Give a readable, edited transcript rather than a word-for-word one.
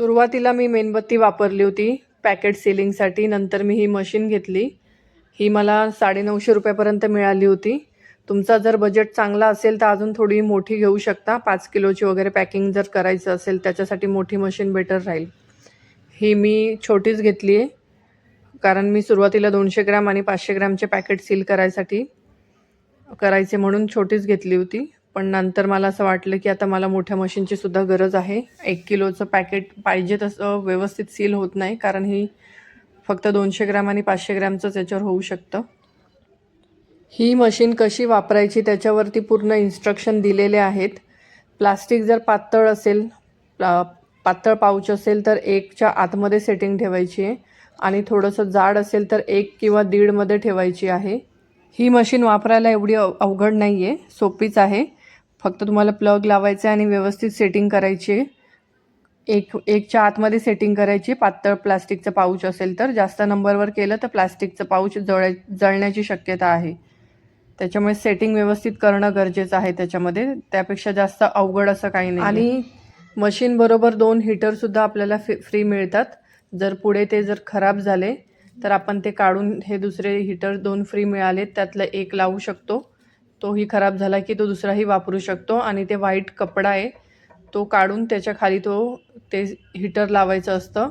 सुरुवातीला मी मेणबत्ती वापरली होती पॅकेट सीलिंगसाठी. नंतर मी ही मशीन घेतली. ही मला 950 रुपयापर्यंत मिळाली होती. तुमचा जर बजेट चांगला असेल तर अजून थोडी मोठी घेऊ शकता. 5 किलोची वगैरे पॅकिंग जर करायचं असेल त्याच्यासाठी मोठी मशीन बेटर राहील. ही मी छोटीच घेतली आहे कारण मी सुरुवातीला 200 ग्रॅम आणि 500 ग्रॅमचे पॅकेट सील करायचे म्हणून छोटीच घेतली होती. पण नंतर मला असं वाटलं की आता मला मोठ्या मशीनची सुद्धा गरज आहे. 1 किलोचं पॅकेट पाहिजे तसं व्यवस्थित सील होत नाही कारण ही फक्त 200 ग्रॅम आणि 500 ग्रॅमचंच याच्यावर होऊ शकतं. ही मशीन कशी वापरायची त्याच्यावरती पूर्ण इन्स्ट्रक्शन दिलेले आहेत. प्लास्टिक जर पातळ असेल, पातळ पाऊच असेल तर 1च्या आतमध्ये सेटिंग ठेवायची आहे आणि थोडंसं जाड असेल तर 1 किंवा 1.5 मध्ये ठेवायची आहे. ही मशीन वापरायला एवढी अवघड नाही आहे, सोपीच आहे. फक्त तुम्हाला प्लग लावायचं आहे आणि व्यवस्थित सेटिंग करायची आहे. 1च्या आतमध्ये सेटिंग करायची. पातळ प्लास्टिकचं पाऊच असेल तर. जास्त नंबरवर केलं तर प्लास्टिकचं पाऊच जळण्याची शक्यता आहे. त्याच्यामुळे सेटिंग व्यवस्थित करणं गरजेचं आहे त्याच्यामध्ये. त्यापेक्षा जास्त अवघड असं काही नाही. आणि मशीनबरोबर 2 हीटरसुद्धा आपल्याला फ्री मिळतात. जर पुढे ते जर खराब झाले तर आपण ते काढून हे दुसरे हीटर 2 फ्री मिळाले त्यातलं एक लावू शकतो. तोही खराब झाला की तो दुसराही वापरू शकतो. आणि ते व्हाईट कपडा आहे तो काढून त्याच्या खाली ते हीटर लावायचं असतं.